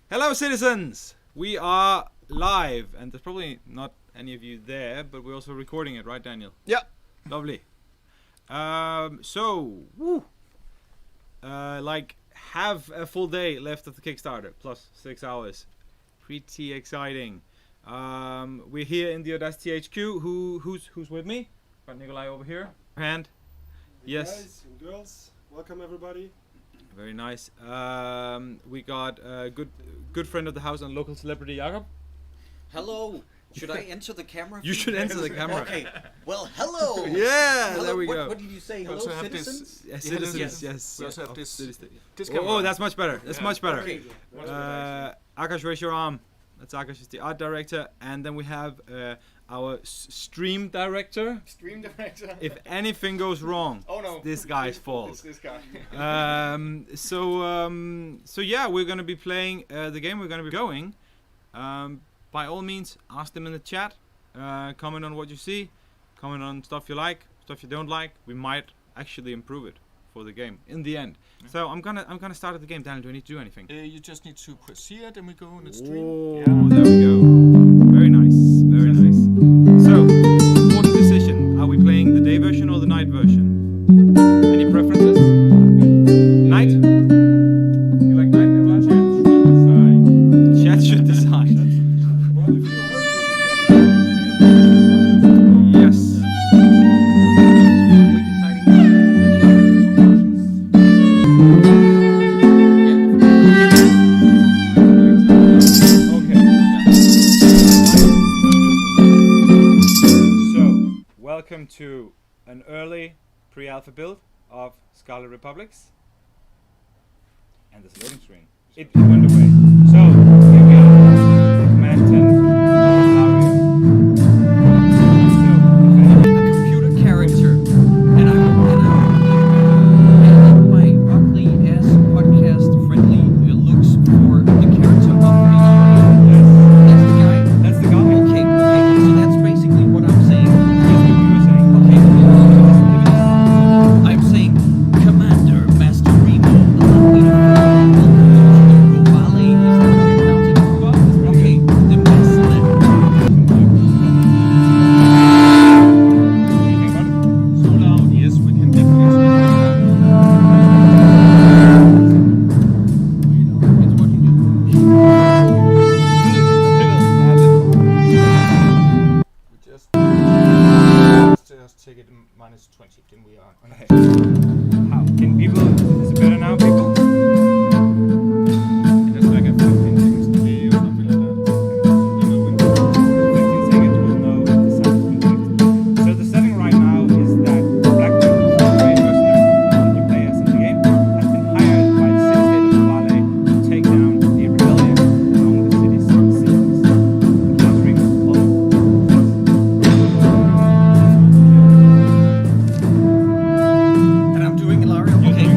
Hello, citizens! We are live, and there's probably not any of you there, but we're also recording it, right, Daniel? Yeah. Lovely. Like, have a full day left of the Kickstarter, plus 6 hours. Pretty exciting. We're here in the Audacity HQ. Who's with me? Got Nikolai over here. Hand. Hey Yes. guys and girls, welcome everybody. Very nice. We got a good friend of the house and local celebrity, Jakob. Hello. Should I enter the camera? You should enter the camera. Okay. Well, hello. Yeah, Hello. there we what, go. What did you say? We hello, also have citizens. Yes, Yeah, citizens, yes. yes. We also have of this- citizen. This Oh, camera. that's much better. That's much better. Okay. Akash, raise your arm. That's Akash, is the art director, and then we have our stream director. Stream director. If anything goes wrong, Oh no. this guy's It's fault. this guy. So yeah, we're gonna be playing the game. We're gonna be going. By all means, ask them in the chat. Comment on what you see. Comment on stuff you like, stuff you don't like. We might actually improve it for the game in the end. Yeah. So I'm gonna start at the game. Daniel, do I need to do anything? You just need to press here, then we go on the stream. Oh, there we go. Very nice, very nice. So, important decision. Are we playing the day version or the night version? Any preferences? Night? You like night? Chat should decide. Well, if you are Yes. Okay. So, welcome to an early pre-alpha build of Scarlet Republics. And this loading screen. It went away. So, here we are. Command 10. A computer character, and my ugly ass podcast friendly looks for the character of the. That's the guy. That's the guy. Okay. So that's basically what I'm saying. Okay. I'm saying, Commander Master Remo, allow me to welcome you to the Ballet. Is that what I'm pronouncing? Okay, the best So loud, yes, we can definitely. It's what you do. We just take it -20, then we are on. How can people? Is it better now, people? It has like a 15 seconds delay or something like that. You know, when 15 seconds will know if the sound is connected. So the setting right now is that Black Widow, the main mercenary you play as in the game, has been hired by the city-state of Vale to take down a rebellion among the city's citizens, encountering And I'm doing Ilario. Okay.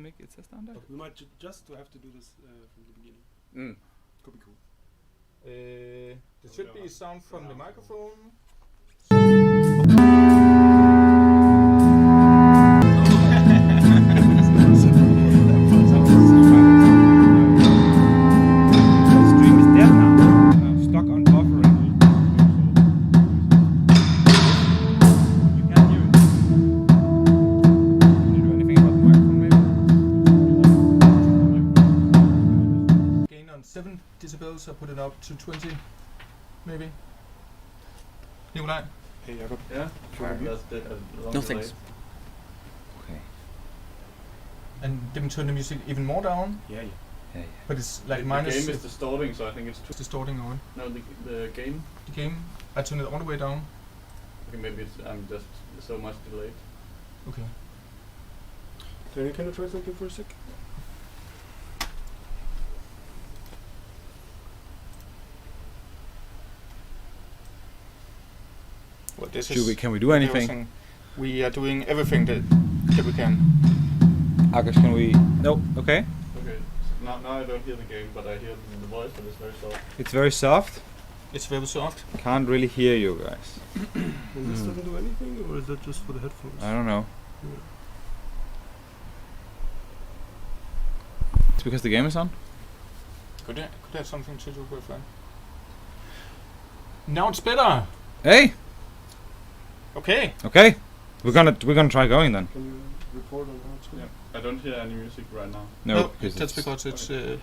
make it says down there? But we might just to have to do this from the beginning. Could be cool. There should be sound from the microphone. Stream is dead now. Stuck on buffering. You can't hear it. Can you do anything about the microphone maybe? Gain on 7 decibels, I put it up to 20, maybe. Nikolaj? Hey, Jacob. Yeah, No thanks. Okay. And didn't turn the music even more down, Yeah. but it's like the minus game is distorting, so I think it's too. distorting on No, the game. the game. I turned it all the way down. Okay, maybe I'm just so much delayed. Okay. Danny, can you try something for a sec? Well, this Can we do anything? everything. We are doing everything that we can. Akash, can we? Nope. Okay. Okay, so now I don't hear the game, but I hear the voice, and it's very soft. It's very soft. It's very soft. Can't really hear you guys. And this doesn't do anything, or is that just for the headphones? I don't know. Yeah. It's because the game is on. Could have something to do with that. Now it's better. Hey. Okay. Okay. We're gonna try going then. Can you report on how it's going? I don't hear any music right now. No, that's because it's. Give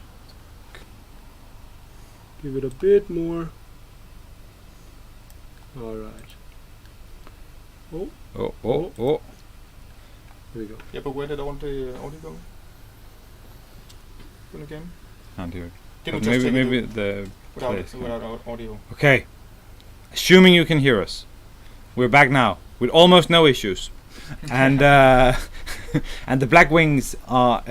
it a bit more. Alright. Oh, Oh. here we go. Yeah, but where did all the audio go? In the game? Can't hear it. Did we But just maybe take it the place. without audio? Okay. Assuming you can hear us, we're back now with almost no issues, and and the Black Wings are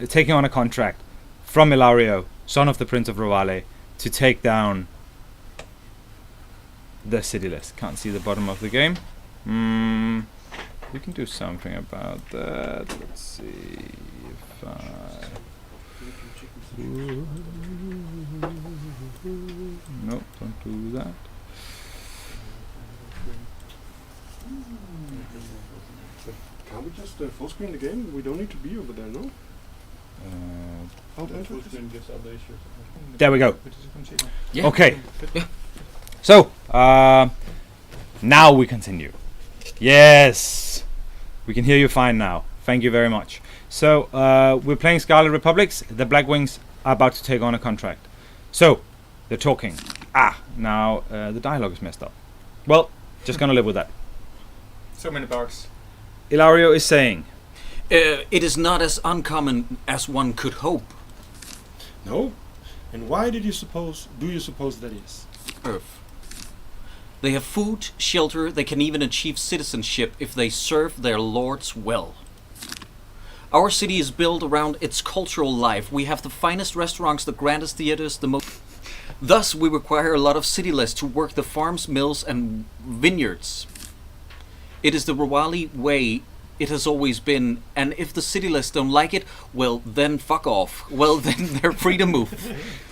taking on a contract from Ilario, son of the Prince of Rovale, to take down the city list. Can't see the bottom of the game. We can do something about that. Let's see if I. Nope, don't do that. Can't we just full screen the game? We don't need to be over there, no? How to enter Full this? screen gives other issues. There we go. Yeah. Okay. So, now we continue. Yes, we can hear you fine now. Thank you very much. So, we're playing Scarlet Republics. The Black Wings are about to take on a contract. So, they're talking. Now the dialogue is messed up. Well, just gonna live with that. So many bugs. Ilario is saying, It is not as uncommon as one could hope. No? And why do you suppose that is? Earth. They have food, shelter, they can even achieve citizenship if they serve their lords well. Our city is built around its cultural life. We have the finest restaurants, the grandest theaters, the most... Thus, we require a lot of cityless to work the farms, mills, and vineyards. It is the Rawali way. It has always been, and if the cityless don't like it, well, then fuck off. Well, then they're free to move.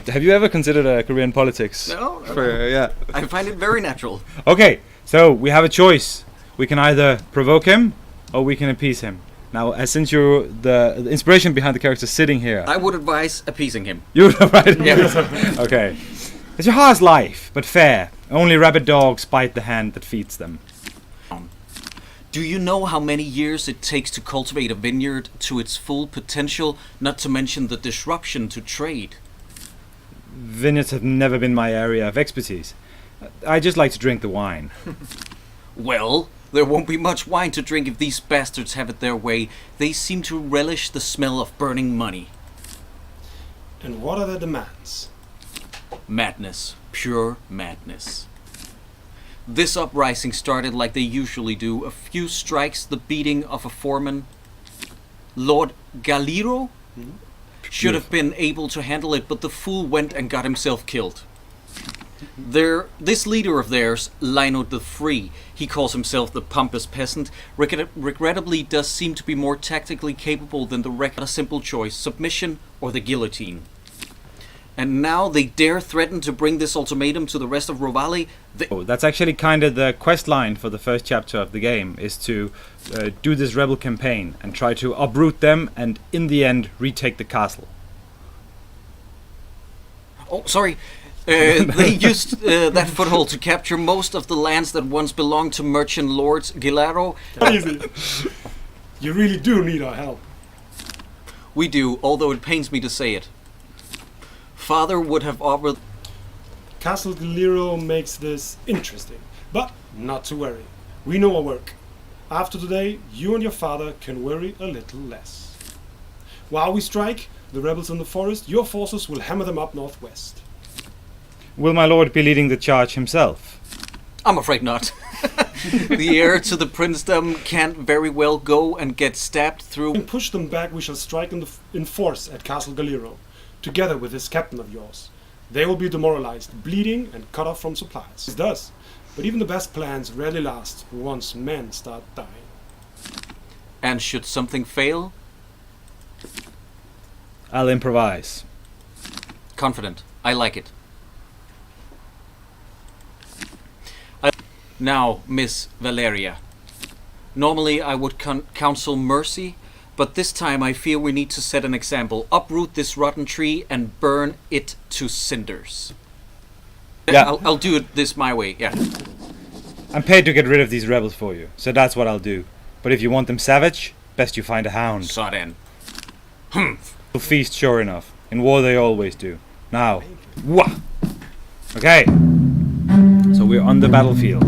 have you ever considered Korean politics? No, Yeah. I find it very natural. Okay, so we have a choice. We can either provoke him or we can appease him. Now, since you're the inspiration behind the character sitting here, I would advise appeasing him. you're right. Yeah. Okay. It's a harsh life, but fair. Only rabid dogs bite the hand that feeds them. Do you know how many years it takes to cultivate a vineyard to its full potential, not to mention the disruption to trade? Vineyards have never been my area of expertise. I just like to drink the wine. Well, there won't be much wine to drink if these bastards have it their way. They seem to relish the smell of burning money. And what are the demands? Madness. Pure madness. This uprising started like they usually do. A few strikes, the beating of a foreman. Lord Galiro should have been able to handle it, but the fool went and got himself killed. This leader of theirs, Lino the Free, he calls himself the pompous peasant, regrettably does seem to be more tactically capable than the a simple choice, submission or the guillotine. And now they dare threaten to bring this ultimatum to the rest of Rovale. That's actually kind of the quest line for the first chapter of the game, is to do this rebel campaign and try to uproot them and in the end retake the castle. Oh, sorry. They used that foothold to capture most of the lands that once belonged to merchant lords Gilaro. Easy. You really do need our help. We do, although it pains me to say it. Father would have offered... Castle Gilero makes this interesting, but not to worry. We know our work. After today, you and your father can worry a little less. While we strike the rebels in the forest, your forces will hammer them up northwest. Will my lord be leading the charge himself? I'm afraid not. The heir to the princedom can't very well go and get stabbed through... And push them back, we shall strike in force at Castle Gilero, together with this captain of yours. They will be demoralized, bleeding, and cut off from supplies. It does, but even the best plans rarely last once men start dying. And should something fail? I'll improvise. Confident. I like it. Now, Miss Valeria. Normally I would counsel mercy, but this time I fear we need to set an example. Uproot this rotten tree and burn it to cinders. Yeah. I'll do it this my way, yeah. I'm paid to get rid of these rebels for you, so that's what I'll do. But if you want them savage, best you find a hound. Sodden. They'll feast sure enough. In war they always do. Now, wah! Okay. So we're on the battlefield.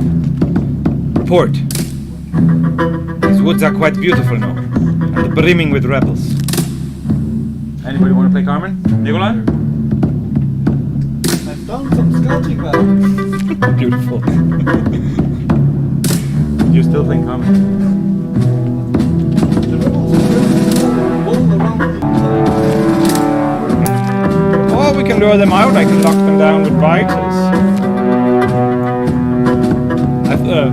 Report. These woods are quite beautiful now, and brimming with rebels. Anybody want to play Carmen? Nikolai? I've done some scouting there. Beautiful. You still think Carmen? The rebels are all around the entire. Or we can lure them out. I can lock them down with biters. The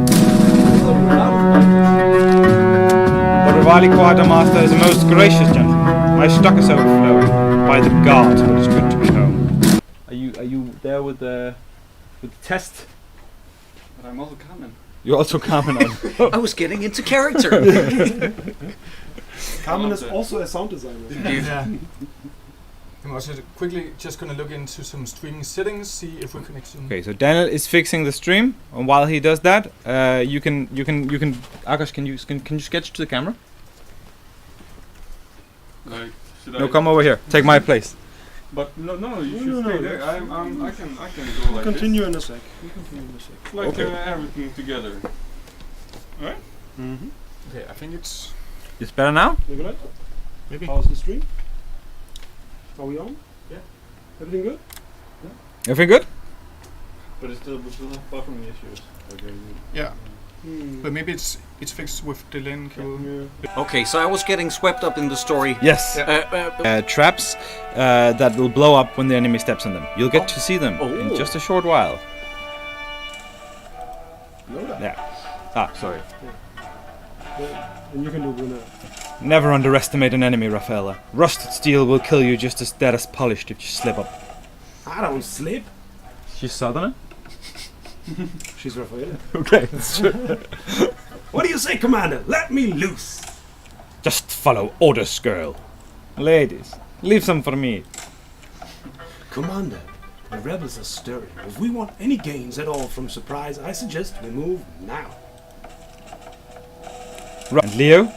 Rivali quartermaster is a most gracious gentleman. My stock is overflowing. By the gods, but it's good to be home. Are you there with the test? But I'm also Carmen. You're also Carmen on. I was getting into character. Carmen is also a sound designer. Yeah. I'm also quickly just gonna look into some streaming settings, see if we can some. Okay, so Daniel is fixing the stream, and while he does that, you can. Akash, can you sketch to the camera? Like, should No, I? come over here. Take my place. But no, you should No, stay no, there. no. I can go like Continue in a sec. We continue in a sec. this. Like Okay. everything together. Right? Mm-hmm. Okay, I think it's It's better now? Nikolai, maybe. how's the stream? Are we on? Yeah. Everything good? Everything good? But we still have buffering issues. Okay. Yeah, Hmm. but maybe it's fixed with the link. Yeah. Okay, so I was getting swept up in the story. Yes. Yeah. Traps that will blow up when the enemy steps on them. You'll get to see them in Oh. just a short while. Know that. Yeah. Ah, sorry. Yeah. And you can do brunette. Never underestimate an enemy, Rafaela. Rusted steel will kill you just as dead as polished if you slip up. I don't sleep. She's southerner? She's Rafaela. Okay, that's true. What do you say, Commander? Let me loose. Just follow orders, girl. Ladies, leave some for me. Commander, the rebels are stirring. If we want any gains at all from surprise, I suggest we move now. Right. And Leo?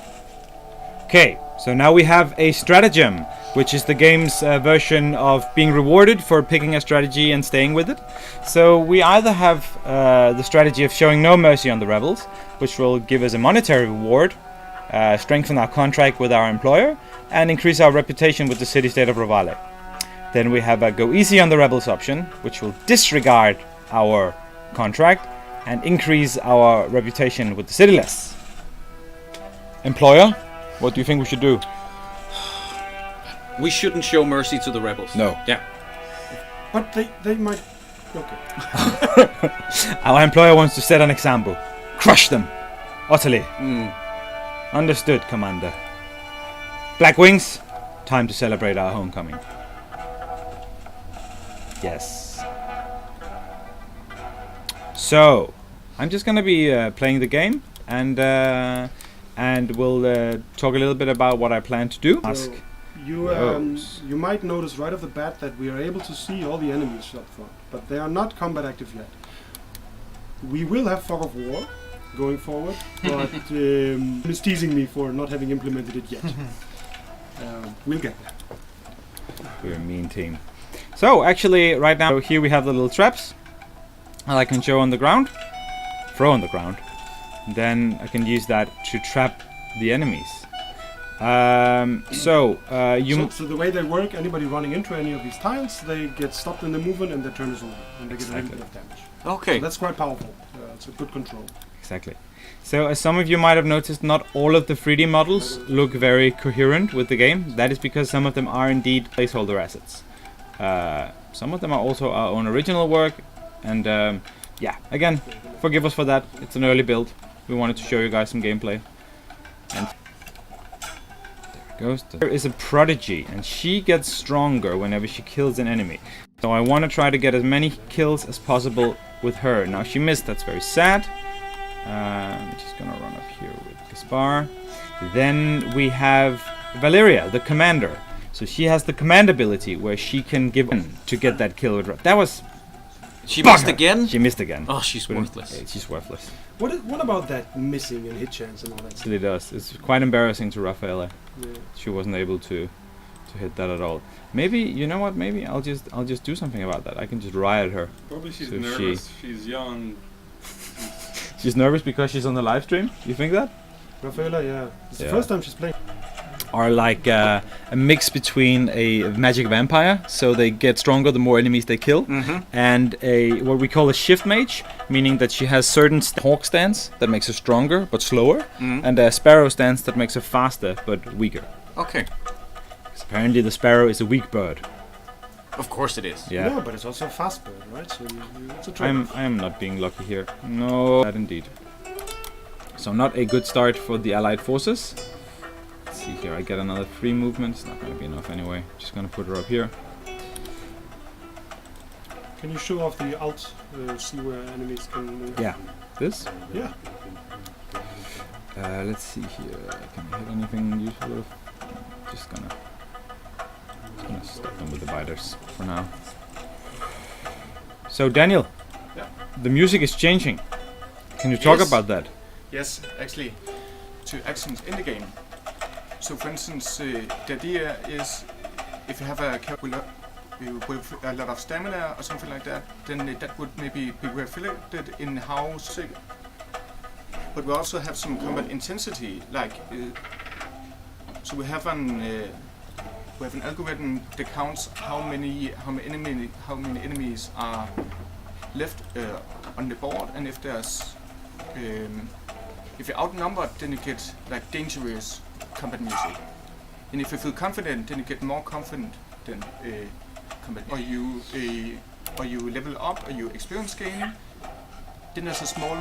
Okay, so now we have a stratagem, which is the game's version of being rewarded for picking a strategy and staying with it. So we either have the strategy of showing no mercy on the rebels, which will give us a monetary reward, strengthen our contract with our employer, and increase our reputation with the city-state of Rovale. Then we have a go easy on the rebels option, which will disregard our contract and increase our reputation with the cityless. Employer? What do you think we should do? We shouldn't show mercy to the rebels. No. Yeah. But they might Okay. Our employer wants to set an example. Crush them. Utterly. Understood, Commander. Black Wings, time to celebrate our homecoming. Yes. So, I'm just gonna be playing the game, and we'll talk a little bit about what I plan to do. Ask. So you might notice right off the bat that we are able to see all the enemies up front, but they are not combat active yet. We will have fog of war going forward, but it's teasing me for not having implemented it yet. We'll get there. We're a mean team. So actually, right now here we have the little traps that I can throw on the ground. Then I can use that to trap the enemies. So the way they work, anybody running into any of these tiles, they get stopped in the movement and their turn is over, and they get a little bit of damage. Okay. So that's quite powerful. It's a good control. Exactly. So as some of you might have noticed, not all of the 3D models look very coherent with the game. That is because some of them are indeed placeholder assets. Some of them are also our own original work, and yeah, again, forgive us for that. It's an early build. We wanted to show you guys some gameplay. And there it goes. There is a prodigy, and she gets stronger whenever she kills an enemy. So I want to try to get as many kills as possible with her. Now she missed, that's very sad. I'm just gonna run up here with Gaspar. Then we have Valeria, the commander. So she has the command ability where she can give to get that kill. That was... She missed again? She missed again. Oh, she's worthless. Yeah, she's worthless. What about that missing and hit chance and all that It stuff? really does. It's quite embarrassing to Rafaela. Yeah. She wasn't able to hit that at all. Maybe, you know what, maybe I'll just do something about that. I can just riot her. Probably she's So nervous. She's young. She's nervous because she's on the live stream? You think that? Rafaela, yeah. It's Yeah. the first time she's playing. Are like a mix between a magic vampire, so they get stronger the more enemies they kill, and a what we call a shift mage, meaning that she has certain hawk stance that makes her stronger but slower, and a sparrow stance that makes her faster but weaker. Okay. 'Cause apparently the sparrow is a weak bird. Of course it is. Yeah. No, but it's also a fast bird, right? So it's a trade. I am not being lucky here. No, that indeed. So not a good start for the allied forces. Let's see here, I get another free movement. It's not going to be enough anyway. Just going to put her up here. Can you show off the alt, see where enemies can move? Yeah. This? Yeah. Let's see here. Can I hit anything useful? Just gonna stop them with the biters for now. So Daniel, Yeah. the music is changing. Can you talk Yes. about that? Yes, actually, to actions in the game. So, for instance, the idea is if you have a character with a lot of stamina or something like that, then that would maybe be reflected in how sick. But we also have some combat intensity, like so we have an algorithm that counts how many enemies are left on the board, and if there's if you're outnumbered, then you get like dangerous combat music, and if you feel confident, then you get more confident than combat. Or you level up, or you experience gain. Then there's a small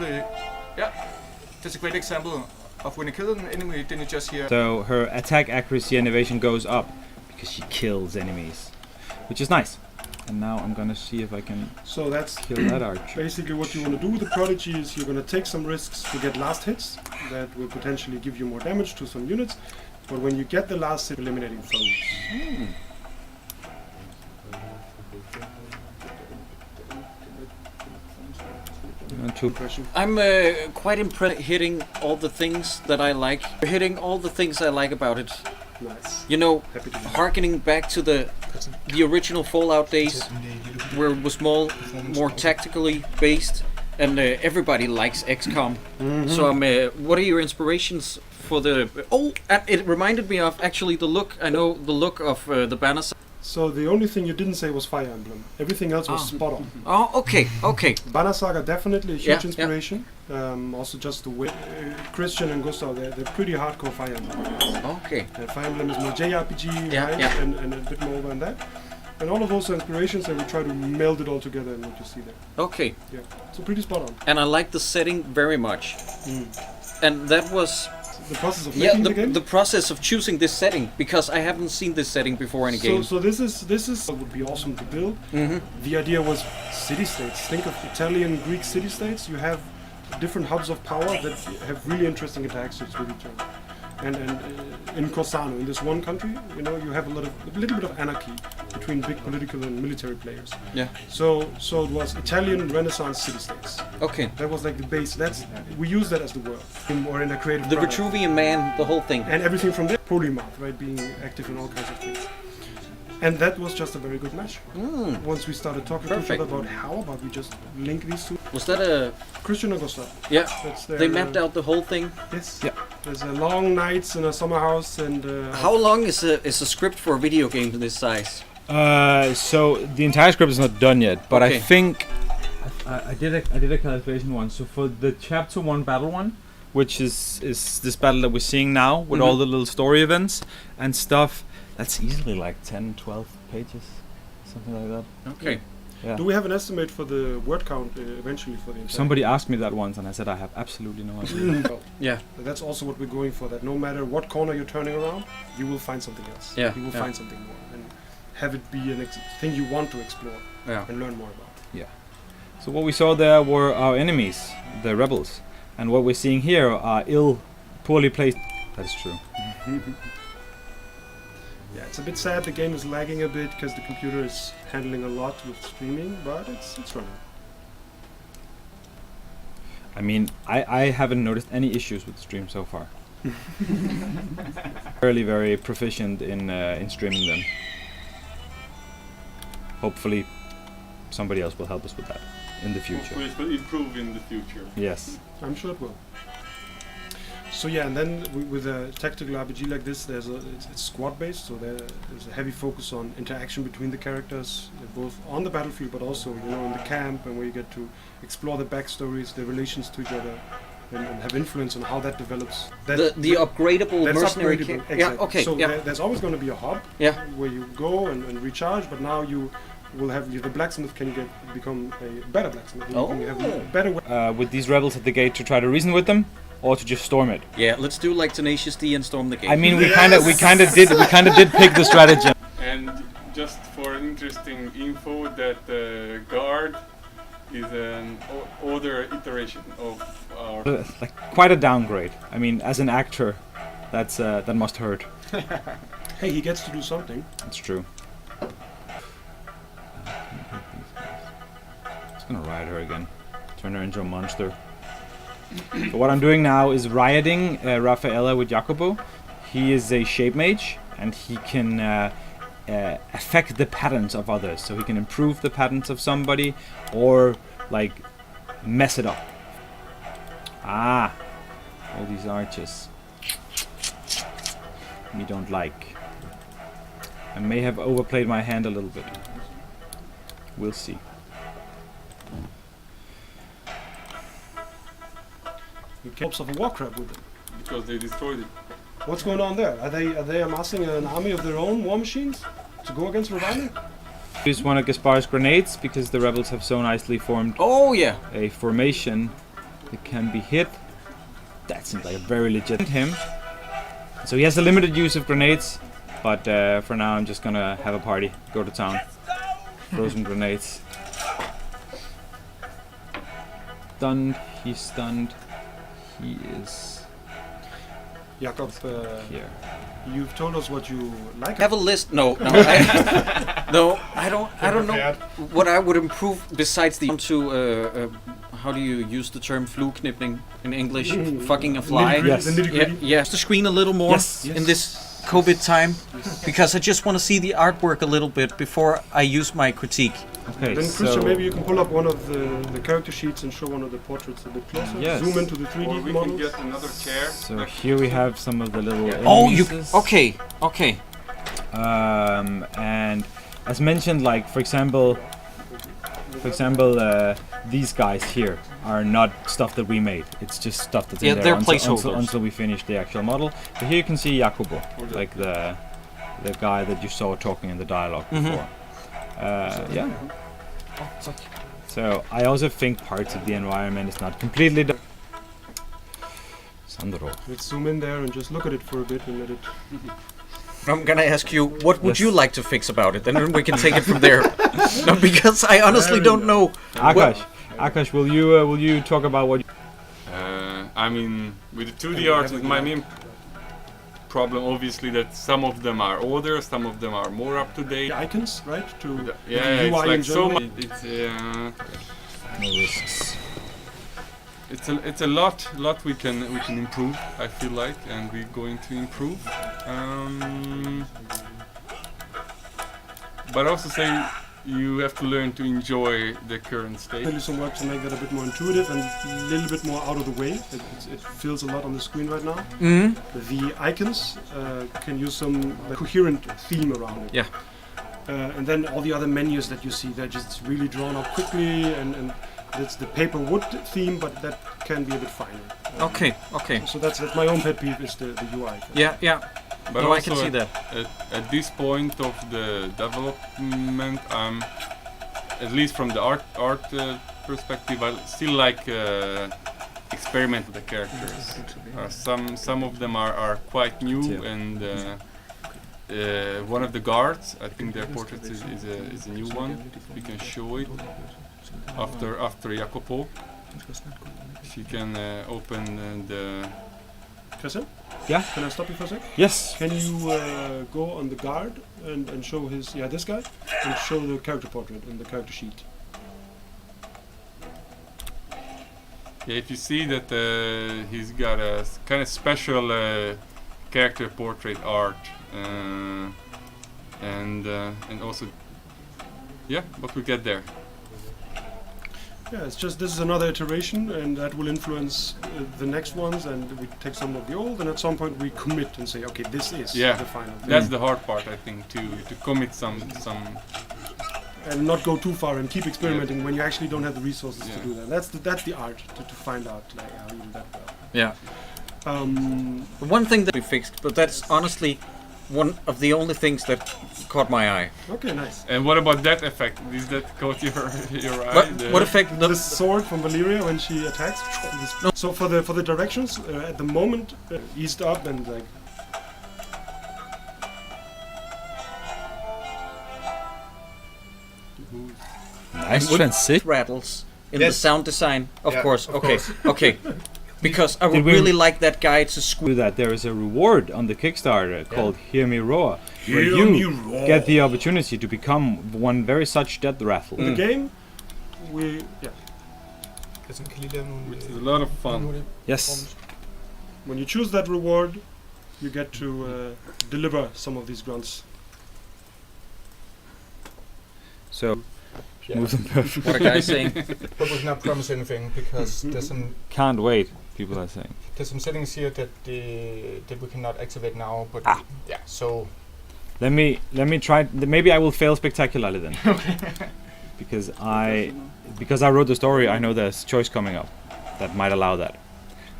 that's a great example of when you kill an enemy, then you just hear. So her attack accuracy and evasion goes up because she kills enemies, which is nice. And now I'm gonna see if I can So that's kill that archer. basically what you want to do with the prodigy is you're going to take some risks to get last hits that will potentially give you more damage to some units, but when you get the last hit, eliminating foes. Impression. I'm quite impressed hitting all the things that I like. Hitting all the things I like about it. Nice. You know, Happy to do that. harkening back to the original Fallout days, where it was more tactically based, and everybody likes XCOM. So what are your inspirations for the? Oh, and it reminded me of actually the look. I know the look of the banner. So the only thing you didn't say was Fire Emblem. Everything else was spot on. Oh, okay. Banner Saga definitely a huge Yeah, inspiration. Also just the way Christian and Gustav, they're pretty hardcore Fire Emblem. Okay. Fire Emblem is more JRPG, Yeah, right? yeah. And a bit more than that. And all of those are inspirations, and we try to meld it all together in what you see there. Okay. Yeah, so pretty spot on. And I like the setting very much. And that was The process of making the game. the process of choosing this setting, because I haven't seen this setting before in a game. So this is what would be awesome to build. The idea was city-states. Think of Italian, Greek city-states. You have different hubs of power that have really interesting interactions with each other. And in Corsano, in this one country, you know, you have a little bit of anarchy between big political and military players. Yeah. So it was Italian Renaissance city-states. Okay. That was like the base. We use that as the world, or in a creative. The product. Vitruvian Man, the whole thing. And everything from there, polymath, right, being active in all kinds of things. And that was just a very good match. Once we started talking to each Perfect. other about how about we just link these two. Was that a... Christian and Gustav. Yeah. That's their, They mapped out the whole thing. Yes. Yeah. There's long nights in a summer house and. How long is a script for a video game this size? So the entire script is not done yet, but Okay. I think I did a calculation once. So for the chapter 1 battle one, which is this battle that we're seeing now with all the little story events and stuff, that's easily like 10, 12 pages, something like that. Okay. Yeah. Do we have an estimate for the word count eventually for the entire? Somebody asked me that once, and I said I have absolutely no idea. Well, Yeah. that's also what we're going for. That no matter what corner you're turning around, you will find something else. Yeah, You will yeah. find something more, and have it be an thing you want to explore Yeah. and learn more about. So what we saw there were our enemies, the rebels, and what we're seeing here are poorly placed. That's true. Yeah, it's a bit sad. The game is lagging a bit because the computer is handling a lot with streaming, but it's running. I mean, I haven't noticed any issues with the stream so far. Very, very proficient in streaming them. Hopefully, somebody else will help us with that in the future. Hopefully it will improve in the future. Yes. I'm sure it will. So yeah, and then with a tactical RPG like this, it's squad based, so there's a heavy focus on interaction between the characters, both on the battlefield, but also in the camp, and where you get to explore the backstories, the relations to each other, and have influence on how that develops. The upgradable That's mercenary upgradable, Yeah, exactly. okay. So Yeah. there's always going to be a hub Yeah. where you go and recharge, but now you will have the blacksmith can become a better blacksmith. You can have a better way. With these rebels at the gate to try to reason with them, or to just storm it. Yeah, let's do like Tenacious D and storm the game. I mean, we kind of did pick the strategy. And just for interesting info, that the guard is an older iteration of our. Like quite a downgrade. I mean, as an actor, that must hurt. Hey, he gets to do something. It's true. Just gonna ride her again. Turn her into a monster. So what I'm doing now is rioting Raffaella with Jacopo. He is a shape mage, and he can affect the patterns of others. So he can improve the patterns of somebody, or like mess it up. Ah, all these arches. We don't like. I may have overplayed my hand a little bit. We'll see. You corpse of a war crab with them. Because they destroyed it. What's going on there? Are they amassing an army of their own war machines to go against Ravana? Use one of Gaspar's grenades because the rebels have so nicely formed Oh yeah. a formation that can be hit. That seems like a very legit him. So he has a limited use of grenades, but for now I'm just gonna have a party, go to town, throw some grenades. Stunned, he's stunned, he is Jakob, here. you've told us what you like. Have a list? No, no, no. I don't know what I would improve besides the how do you use the term flugknipping in English? Fucking a fly. Nitty-gritty, Yes. the nitty-gritty. Yeah, the screen a little more Yes. in this COVID time, because I just want to see the artwork a little bit before I use my critique. Okay, Then so Christian, maybe you can pull up one of the character sheets and show one of the portraits a bit closer. Yes. Zoom into the Or 3D we can models. get another chair. so here we have some of the little Oh, you enemies. okay? Okay. And as mentioned, like for example, these guys here are not stuff that we made. It's just stuff that's Yeah, in there they're until placeholders. we finish the actual model. But here you can see Jacopo, like the guy that you saw talking in the dialogue before. Yeah. So I also think parts of the environment is not completely. Sandro. Let's zoom in there and just look at it for a bit and let it. I'm gonna ask you, what would Yes. you like to fix about it, and then we can take it from there. No, because I honestly There we don't go. know. Akash, will you talk about what? I mean, with the 2D art, my main problem obviously that some of them are older, some of them are more up to date. The icons, right? To Yeah, the it's UI like in so general. much. No risks. It's a lot we can improve. I feel like, and we're going to improve. But also say you have to learn to enjoy the current state. Maybe some work to make that a bit more intuitive and a little bit more out of the way. It feels a lot on the screen right now. Mm-hmm. The icons can use some coherent theme around it. Yeah. And then all the other menus that you see, they're just really drawn up quickly, and it's the paper wood theme, but that can be a bit finer. Okay. So that's my own pet peeve is the UI. Yeah. But No, I also can see that. At this point of the development, at least from the art perspective, I still like experiment with the characters. Some of them are quite new, and one of the guards, I think their portrait is a new one. We can show it after Jacopo. If you can open the. Christian? Yeah? Can I stop you for a sec? Yes. Can you go on the guard and show his, this guy, and show the character portrait in the character sheet? Yeah, if you see that he's got a kind of special character portrait art, and also, what we get there. Yeah, it's just this is another iteration, and that will influence the next ones. And we take some of the old, and at some point we commit and say, okay, this is Yeah. the final thing. That's the hard part, I think, to commit some. And not go too far and keep experimenting when you actually don't have the resources Yeah. to do that. That's the art to find out like how you do that well. Yeah. One thing that we fixed, but that's honestly one of the only things that caught my eye. Okay, nice. And what about that effect? Is that caught your eye? What effect? The sword from Valeria when she attacks. No. So for the directions, at the moment, eased up and like. Nice Would- transition. rattles in the Yes. sound design, of Yeah, course. of Okay, course. okay. Because I would Did we- really like that guy to squeeze. Do that. There is a reward on the Kickstarter called "Hear Me Roar," where Hear you me roar. get the opportunity to become one very such death rattle. The game, Christian, kan lige lave nogle... Which is a lot of fun. Yes. when you choose that reward, you get to deliver some of these grunts. So Yeah. move them perfect. What a guy saying. But we cannot promise anything because Can't wait. People are saying. there's some settings here that we cannot activate now. But yeah, so Let me try. Maybe I will fail spectacularly then. because I wrote the story, I know there's choice coming up that might allow that.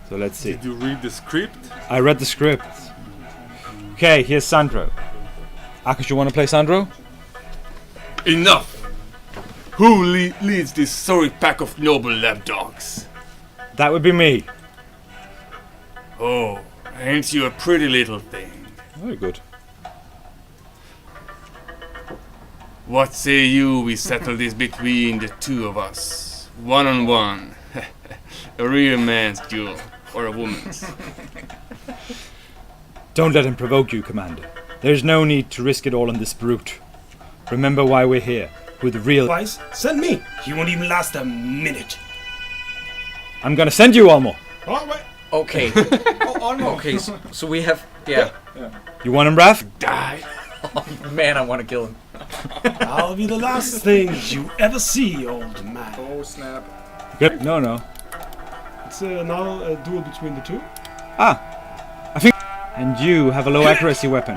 So let's see. Did you read the script? I read the script. Okay, here's Sandro. Akash, you want to play Sandro? Enough! Who leads this sorry pack of noble lapdogs? That would be me. Oh, ain't you a pretty little thing? Very good. What say you we settle this between the two of us? One on one. A real man's duel. Or a woman's. Don't let him provoke you, Commander. There's no need to risk it all on this brute. Remember why we're here. With real. Otherwise, send me. He won't even last a minute. I'm gonna send you, Olmo. Oh wait. Okay. Okay. So we have. Yeah. You want him, Raph? Die! Man, I want to kill him. I'll be the last thing you ever see, old man. oh snap. Good. No. It's now a duel between the two. I think. And you have a low accuracy weapon,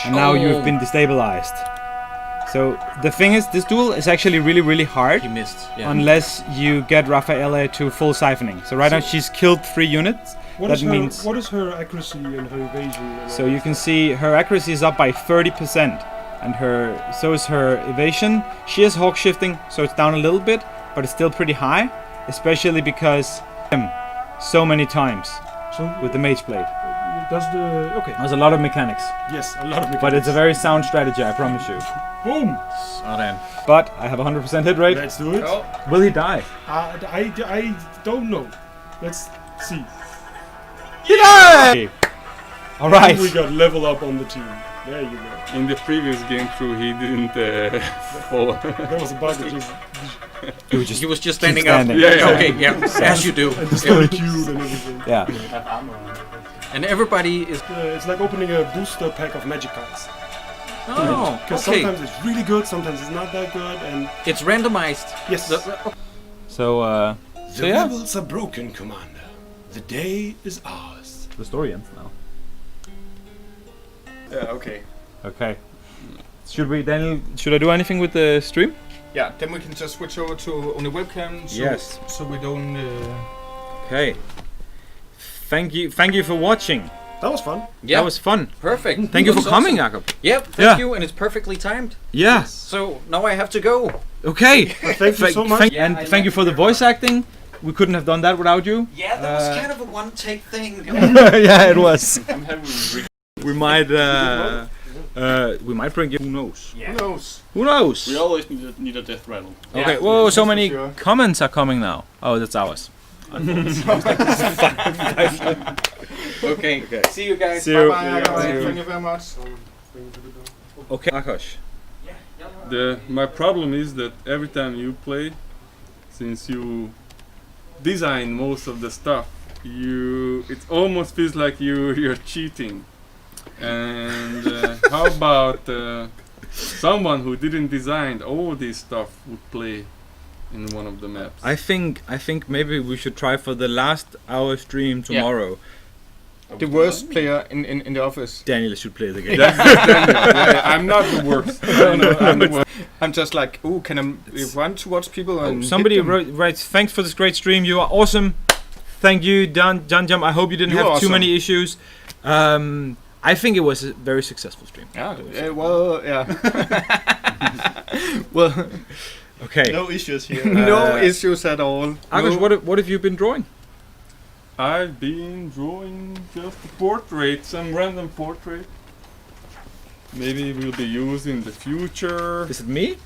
and now you've been destabilized. So the thing is, this duel is actually really, really hard. He missed. Yeah. Unless you get Rafaela to full siphoning. So right now she's killed 3 units. What That is her, means- what is her accuracy and her evasion? And So all you can see her accuracy is up by 30%. and so is her evasion. She is hawk shifting, so it's down a little bit, but it's still pretty high, especially because so many times So with the mage blade. does the okay? There's a lot of mechanics, Yes, a lot of but it's a very sound strategy, I promise you. boom. But I have a 100% hit rate. Let's do it. Oh, Will he die? I don't know. Let's see. Yeah! All right. We got level up on the team. There you go. In the previous game through, he didn't fall. That was a bug that just He was just standing standing. up. Yeah. Okay, yeah, as you do. started cute and everything. Yeah. And everybody is. It's like opening a booster pack of magic cards. Oh, Because okay. sometimes it's really good, sometimes it's not that good, and It's randomized. yes. So The yeah. rebels are broken, Commander. The day is ours. the story ends now. yeah, okay. Okay. Should we, Daniel? Should I do anything with the stream? Yeah, then we can just switch over to only webcam. So, Yes. So we don't. Okay. Thank you for watching. That was fun. Yeah, That was fun. perfect. Thank you for That's coming, awesome. Jakob. Yep, thank Yeah. you, and it's perfectly timed. Yeah. So now I have to go. Okay. Thank you so much. And thank you for the voice acting. We couldn't have done that without you. Yeah, that was kind of a one-take thing. Yeah, it was. I'm having We might bring you. Who knows? Who knows? Who knows? We always need a death rattle. Okay. Yeah, Whoa! So that's for many sure. comments are coming now. Oh, that's ours. Okay. See you guys. See you. Bye, bye. See you. Thank you very much. Okay, Akash. My problem is that every time you play, since you design most of the stuff, it almost feels like you're cheating. And how about someone who didn't design all this stuff would play in one of the maps? I think maybe we should try for the last hour stream tomorrow. The worst player in the office. Daniel should play the game. That's Daniel. Yeah, I'm not the worst. I'm the worst. I'm just like, ooh, can I run towards people and Somebody hit them? writes, thanks for this great stream. You are awesome. Thank you, John Jump. I hope you didn't You have are too awesome. many issues. I think it was a very successful stream. Yeah, well, yeah. Well, Okay. No issues here. no issues at all. Akash, No. what have you been drawing? I've been drawing just a portrait, some random portrait. Maybe will be used in the future. Is it me?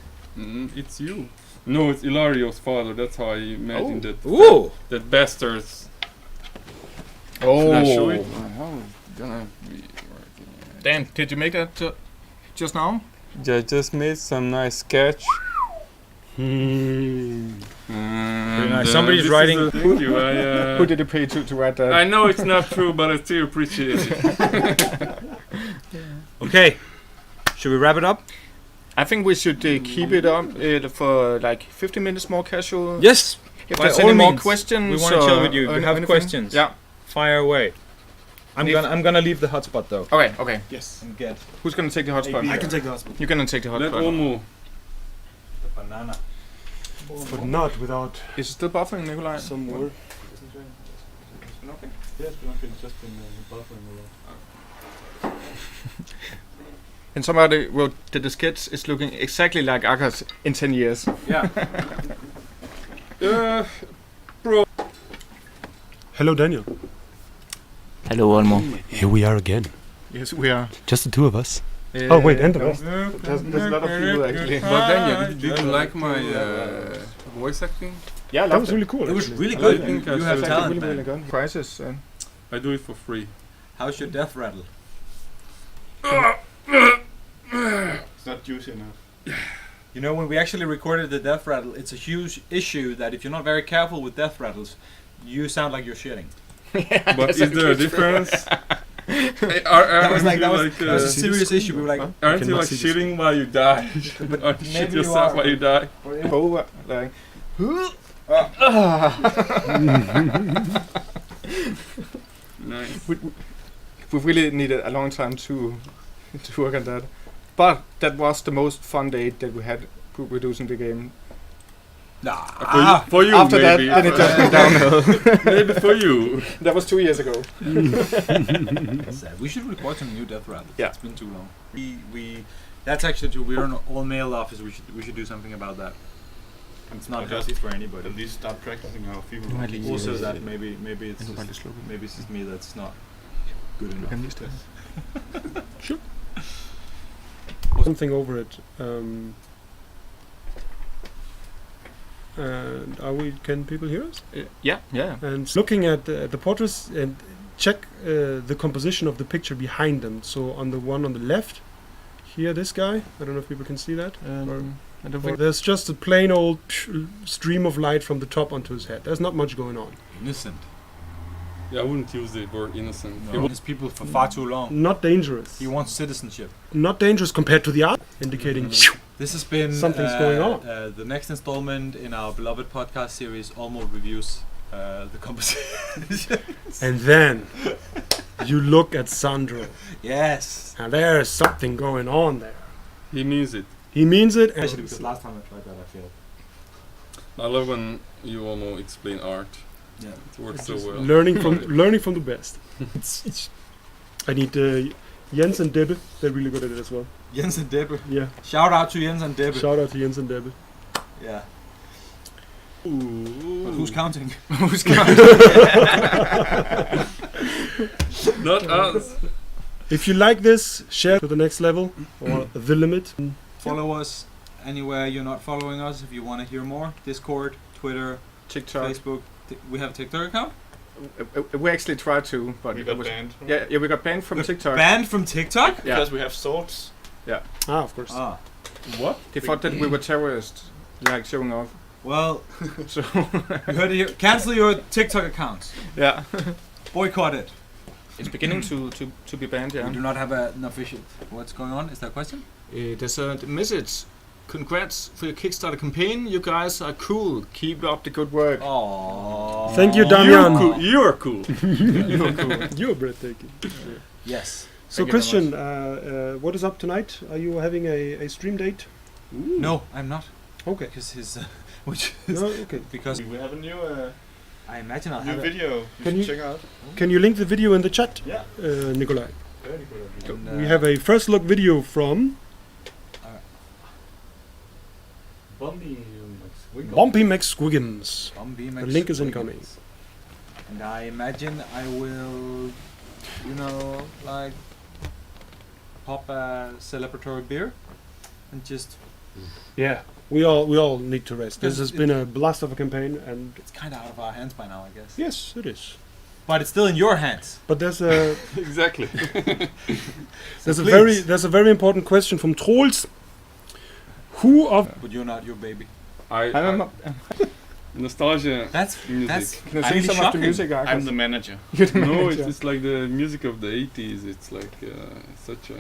It's you. No, it's Ilario's father. That's how I imagined that. Ooh. That bastards. Oh. Should I show it? Dan, did you make that just now? I just made some nice sketch. Very nice. Somebody's writing. Thank you. Who did you pay to write that? I know it's not true, but I still appreciate it. Okay. Should we wrap it up? I think we should keep it up for like 15 minutes more casual. Yes. If by there's all any more means. questions, We want to chill with you. or If you have anything. questions, Yeah. fire away. I'm gonna leave the hotspot though. Okay. Okay. Yes. And get Who's gonna take the hotspot? I can take the husband. You're gonna take the Let hotspot. Olmo. the banana. But not without Is it still buffering, Nikolai? some more. And somebody wrote that the sketch is looking exactly like Akash in 10 years. Yeah. Hello, Daniel. Hello, Olmo. Here we are again. Yes, we are. Just the two of us. Oh, wait, and the no. rest. There's a lot of people actually. But Daniel, did you like my voice acting? Yeah, That was really cool. It was actually. really I good. think I You have should- talent, really, really man. good. Prizes. I do it for free. How's your death rattle? It's not juicy enough. You know, when we actually recorded the death rattle, it's a huge issue that if you're not very careful with death rattles, you sound like you're shitting. But is there a difference? That was a serious issue. We were like, Aren't you cannot like see this. shitting while you die? but Aren't you shit maybe you yourself are. while you die? Over, like. Nice. We really needed a long time to work on that. But that was the most fun day that we had producing the game. For you, After maybe. that, then it just went downhill. Maybe for you. That was 2 years ago. We should record some new death rattles. Yeah. It's been too long. We That's actually true. We're an all-male office. We should do something about that. It's not healthy for anybody. At least start practicing our female. Also, that maybe it's just me that's not good enough. Sure. Something over it. And can people hear us? Yeah. And looking at the portraits and check the composition of the picture behind them. So on the one on the left, here, this guy. I don't know if people can see that. I don't Or there's just a plain old stream of light from the top onto his head. There's not much going on. Innocent. Yeah, I wouldn't use the word innocent. No. His people for far too long. Not dangerous. He wants citizenship. Not dangerous compared to the art, indicating This has been something's going on. The next installment in our beloved podcast series, Almost Reviews the Composition. And then you look at Sandro. Yes. And there's something going on there. He means it. He means it. And Especially because last time I tried that, I failed. I love when you all explain art. Yeah. It works so well. learning from the best. I need Jens and Debbe. They're really good at it as well. Jens and Debbe. Yeah. Shout out to Jens and Debbe. Shout out to Jens and Debbe. Yeah. Ooh. But who's counting? Who's counting? Not us. If you like this, share to the next level or the limit. Follow us anywhere you're not following us if you want to hear more. Discord, Twitter, TikTok. Facebook. We have a TikTok account? We actually tried to, but We it got was- banned. Yeah, we got banned from TikTok. Banned from TikTok? Yeah. Because we have swords. Ah, of course. Ah. What? They thought that we were terrorists, like showing off. Well, So you heard it here. Cancel your TikTok accounts. yeah, Boycott it. it's beginning to be banned. We Yeah. do not have an official. What's going on? Is there a question? There's a message. Congrats for your Kickstarter campaign. You guys are cool. Keep up the good work. Oh. Thank you, Damian. You're cool. You're cool. You're breathtaking. Yes. So, Thank you Christian, what is up tonight? Are you having a stream date? No, I'm not. Okay. Because his, which is No, okay. because We have a new I imagine I'll new have it. video. You Can should you- check out. Can you link the video in the chat, Yeah. Nikolai? Very good. And, We have a first look video from Bumpy McSquiggins. Bumpy The link is McSquiggins. incoming. And I imagine I will, like pop a celebratory beer and just. Yeah. We all need to rest. This has It- been a blast of a campaign, and It's kind of out of our hands by now, I guess. yes, it is. But it's still in your hands. But there's a Exactly. Please. there's a very important question from Trolls. Who of But you're not your baby. I'm Nostalgia. That's Music. Can I sing really some of the shocking. music? I'm the manager. No, it's just like the music of the 80s. It's like such a.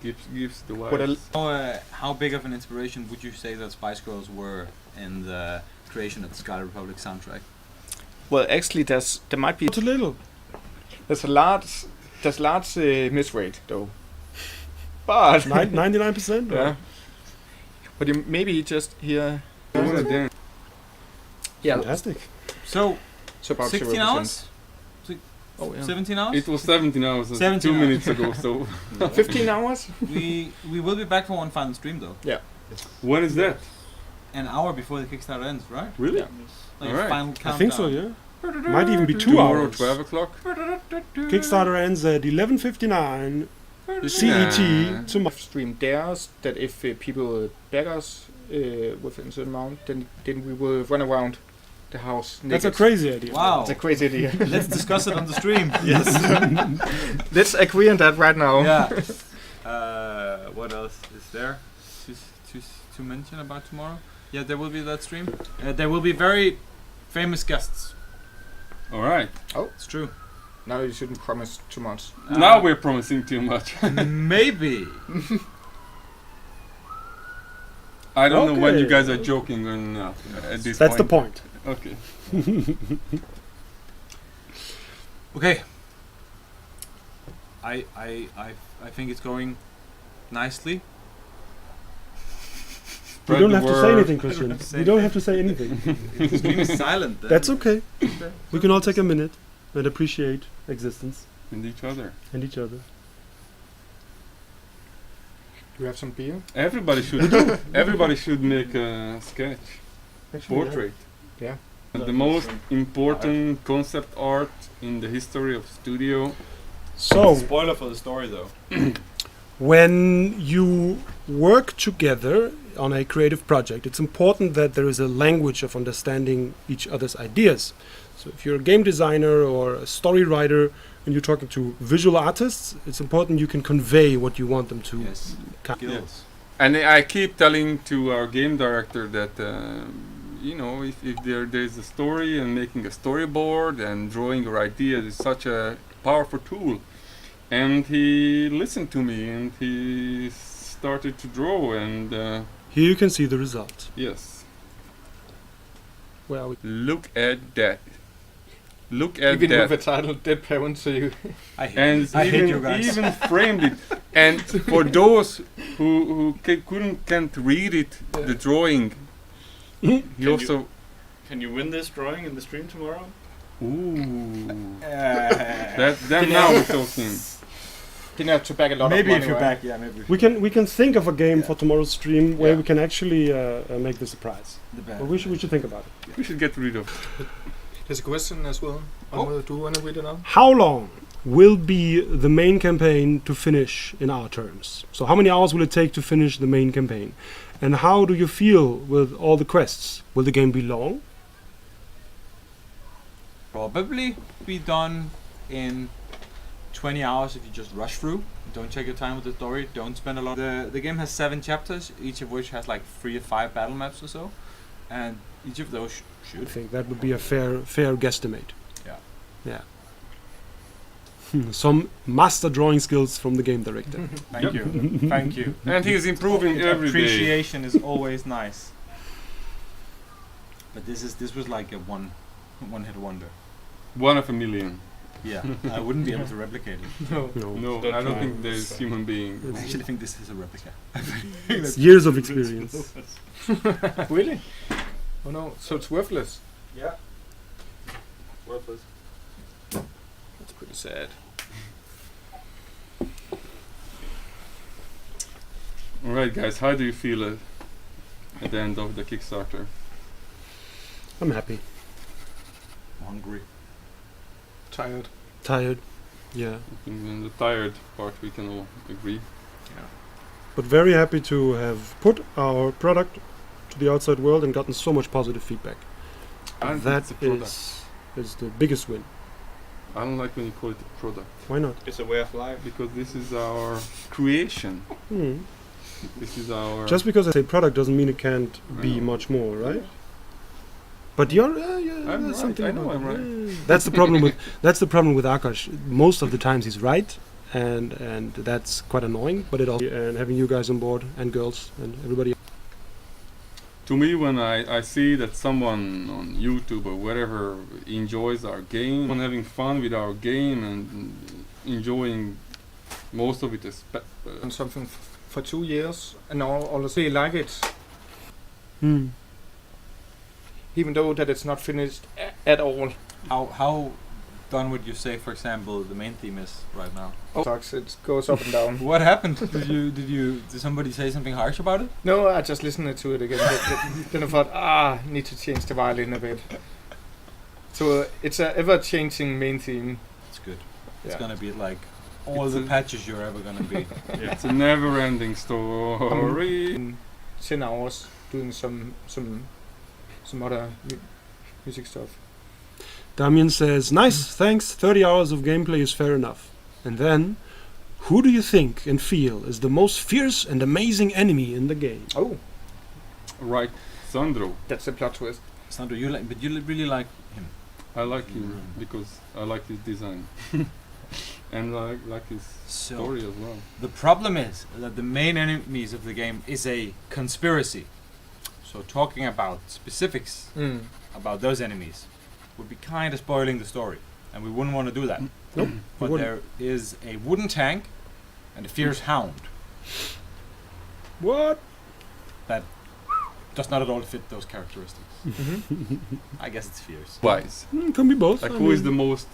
It gives the What vibes. How big of an inspiration would you say that Spice Girls were in the creation of the Sky Republic soundtrack? Well, actually, there might be Not a little. there's large misrate though. But 99%? yeah, but you maybe just hear. I wanna dance. Yeah, Fantastic. So, it's about 16 0%. hours? Oh yeah. 17 hours? It was 17 hours. 17 2 hours. minutes ago. So 15 hours. we will be back for one final stream though. when is that? An hour before the Kickstarter ends, right? Really? Yeah. Like Alright. final I think so, countdown. yeah. Might even be 2 Tomorrow, hours. 12 o'clock. Kickstarter ends at 11:59 CET Yeah. tomorrow. Stream dares that if people back us within a certain amount, then we will run around the house. That's a naked. crazy idea. Wow. It's a crazy idea. Let's discuss it on the stream. Yes. Let's agree on that right now. Yeah. What else is there to mention about tomorrow? Yeah, there will be that stream. There will be very famous guests. All right. It's true. Now you shouldn't promise too much. Now we're promising too much. Maybe. I don't know when you Okay. guys are joking or not at this That's the point. point. Okay. Okay. I think it's going nicely. You Spread don't the have to say word. anything, Christian. have to say You don't have to say anything. The stream is silent. Then. That's okay. We can all take a minute and appreciate existence And each other. and each other. You have some beer? Everybody should make a sketch, portrait. Yeah. The most important concept art in the history of studio. So, Spoiler for the story, though. when you work together on a creative project, it's important that there is a language of understanding each other's ideas. So if you're a game designer or a story writer and you're talking to visual artists, it's important you can convey what you want them to. Yes. Yes. And I keep telling to our game director that if there's a story and making a storyboard and drawing your ideas is such a powerful tool. And he listened to me and he started to draw and Here you can see the result. yes. Well, Look at that. Look at Even that. with the title Dead Parents, so you... I hate, And I hate you even, guys. even framed it. And for those who can't read it, the drawing, he you- also. Can you win this drawing in the stream tomorrow? Ooh. That now we're talking. Didn't have to back a lot Maybe of if money, you're right? back, yeah, maybe. we can think of a game for tomorrow's stream where Yeah. we can actually make this a prize. The band. But we should think about it. We should get rid of. There's a question as well. Do you want to read it out? How long will be the main campaign to finish in our terms? So how many hours will it take to finish the main campaign? And how do you feel with all the quests? Will the game be long? Probably be done in 20 hours if you just rush through. Don't take your time with the story. Don't spend a lot. The game has 7 chapters, each of which has like 3 or 5 battle maps or so, and each of those I should. think that would be a fair guesstimate. Yeah. Yeah. Some master drawing skills from the game director. Thank you. Thank you. And he's improving every day. Appreciation is always nice. But this was like a one hit wonder. One of a million. Yeah, I wouldn't be able to replicate it. No. No, Don't I don't try. think there's human being. I actually think this is a replica. It's years of experience. Really? Oh no, so it's worthless. Yeah. Worthless. That's pretty sad. All right, guys, how do you feel at the end of the Kickstarter? I'm happy. Hungry. Tired. Tired. Yeah. In the tired part, we can all agree. But very happy to have put our product to the outside world and gotten so much positive feedback. I think That it's a product. is the biggest win. I don't like when you call it a product Why not? It's a way of life. because this is our creation. Hmm. This is our. Just because I say product doesn't mean it can't be know. much more, right? But you're, yeah, I'm there's right. something I know about I'm it. right. Yeah. That's the problem with Akash. Most of the times he's right, and that's quite annoying. But it also and having you guys on board and girls and everybody. To me, when I see that someone on YouTube or wherever enjoys our game and having fun with our game and enjoying most of it, And something for 2 years, and now honestly like it, Hmm. even though that it's not finished at all. How done would you say, for example, the main theme is right now? Oh, sucks. It goes up and down. What happened? Did somebody say something harsh about it? No, I just listened to it again. Then I thought, need to change the violin a bit. So it's a ever-changing main theme. It's good. It's Yeah. gonna be like all It's the a- patches you're ever gonna be. it's a never-ending story. In 10 hours doing some other music stuff. Damien says, "Nice, thanks. 30 hours of gameplay is fair enough." And then, who do you think and feel is the most fierce and amazing enemy in the game? Oh, Right, Sandro. that's a plot twist. Sandro, but you really like him. I like him because I like his design and I like his So story as well. the problem is that the main enemies of the game is a conspiracy. So talking about specifics about those enemies would be kind of spoiling the story, and we wouldn't want to do that. Nope. But wouldn't. there is a wooden tank and a fierce hound What? that does not at all fit those characteristics. I guess it's fierce. Wise. Can be both. Like I who is mean, the most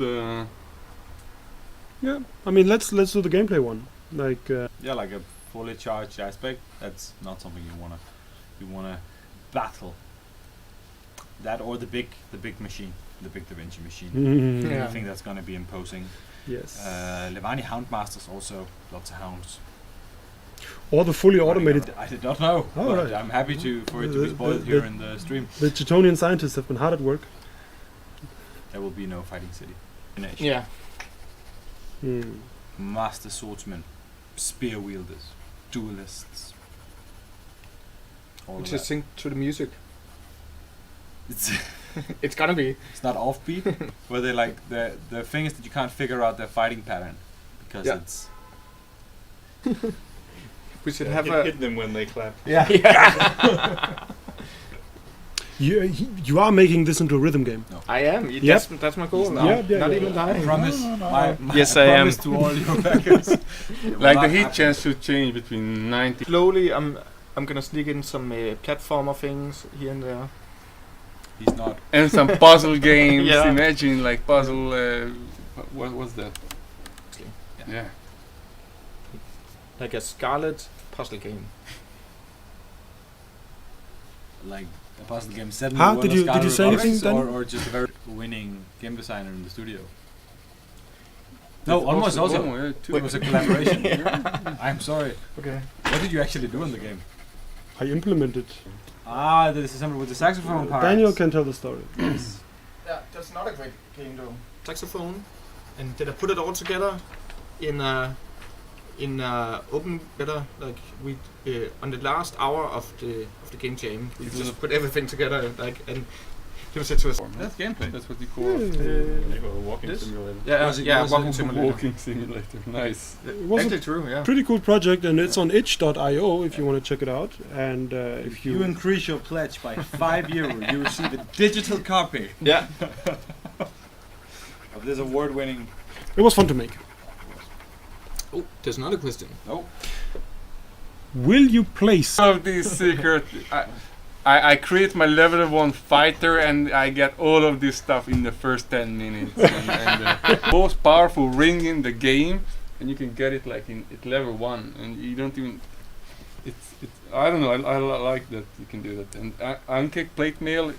Yeah. I mean, let's do the gameplay one. Like, Yeah, like a fully charged aspect, that's not something you wanna battle. That or the big machine, the big Da Vinci machine. Yeah. I think that's gonna be imposing. Yes. Levani Houndmasters also lots of hounds. Or the fully automated. I did not know. Oh, but right. I'm happy for it to be spoiled here in the stream. The Teutonian scientists have been hard at work. There will be no fighting city. Yeah. Master swordsmen, spear wielders, duelists. All of that. Just sync to the music. It's It's gonna be. it's not offbeat, where they like the thing is that you can't figure out their fighting pattern because Yeah. it's We should have a. hit them when they clap. You are making this into a rhythm game. I am. Yep. That's my goal. not. Not Yeah, even dying. promise. Yes, I I am. promise to all your backers. It will Like not the heat happen. chance should change between 90. Slowly, I'm gonna sneak in some platformer things here and there. He's not. And some puzzle games. Yeah. Imagine like puzzle. What was that? Yeah. Like a Scarlet puzzle game. Like a puzzle game set in Huh? the world Did of you- Scarlet did you say Robotics, anything, Danny? or just a very winning game designer in the studio? No, almost also. Oh, yeah, two. It was a collaboration. I'm sorry. Okay. What did you actually do in the game? I implemented. Ah, this is something with the saxophone part. Daniel can tell the story. Yeah, that's not a great game though. Saxophone, and then I put it all together in open better like we on the last hour of the game jam. We It just was a- put everything together like and he said to us. That's gameplay. That's what you call They go walking This? simulator. Yeah, Was it- yeah, was walking it simulator. walking simulator. Nice. It was Actually a true, yeah. pretty cool project, and it's on itch.io if you want to check it out. And if You you increase your pledge by €5, you receive a digital copy Yeah. of this award-winning. it was fun to make. Oh, there's another question. Will you place? Of these secret, I create my level 1 fighter and I get all of this stuff in the first 10 minutes. and the most powerful ring in the game, and you can get it like at level 1, and you don't even. It's I don't know. I like that you can do that. And unkicked plate mail,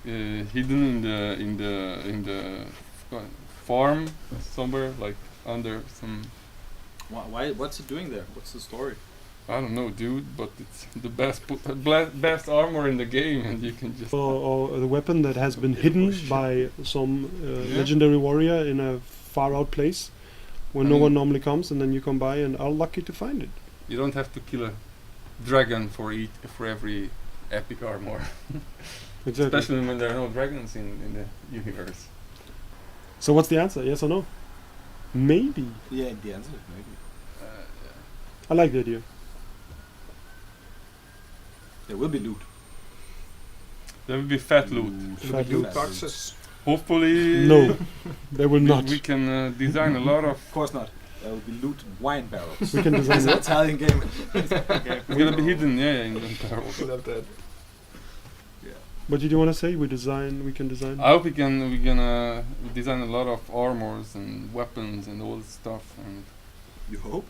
hidden in the farm somewhere, like under some. Why? What's it doing there? What's the story? I don't know, dude, but it's the best armor in the game, and you can just. Or the weapon that has been hidden by some legendary warrior in a far out place when no one normally comes, and then you come by and are lucky to find it. You don't have to kill a dragon for every epic armor, Exactly. especially when there are no dragons in the universe. So what's the answer? Yes or no? Maybe. Yeah, the answer is maybe. I like the idea. There will be loot. There will be fat loot. Fat Loot loot. boxes. Hopefully, No, they will not. we can design a lot of. Of course not. There will be loot wine barrels. We can design It's an that. Italian game. It's gonna be hidden, yeah, in the barrels. Love that. What did you want to say? We can design. I hope we're gonna design a lot of armors and weapons and all this stuff, and You hope?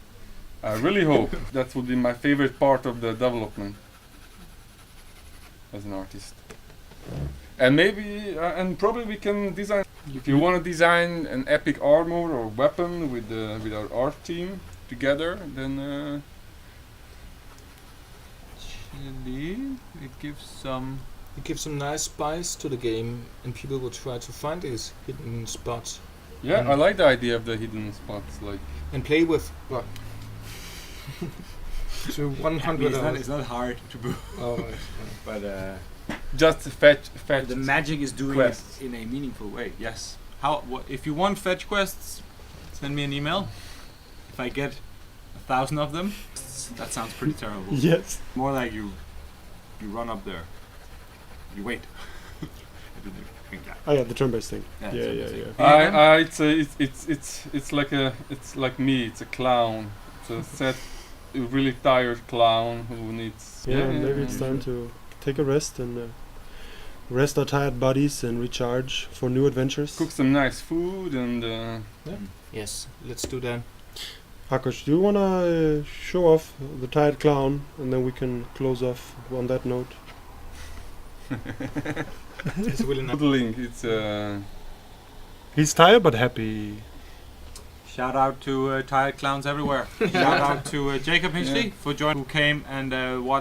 I really hope that would be my favorite part of the development as an artist. And maybe, and probably we can design. If you want to design an epic armor or weapon with our art team together, then Actually, it gives some. It gives some nice spice to the game, and people will try to find these hidden spots yeah, Mm. I like the idea of the hidden spots. Like and play with. What? To 100 it's not hard to do, Oh, right. but just fetch. the magic is doing quests. it in a meaningful way. Yes. If you want fetch quests, send me an email. If I get 1,000 of them, that sounds pretty terrible. Yes. More like you run up there, you wait. And then you think that. Oh yeah, the turn-based thing. Yeah, Yeah, it's yeah, amazing. yeah. It's like me. It's a clown. It's a sad, a really tired clown who needs. Yeah, maybe it's time to take a rest and rest our tired bodies and recharge for new adventures. Cook some nice food and. Yes, let's do that. Akash, do you wanna show off the tired clown, and then we can close off on that note? It's really nice. Modeling, it's He's tired but happy. Shout out to tired clowns everywhere. Shout out to Jacob Hinchley for joining, who came and watched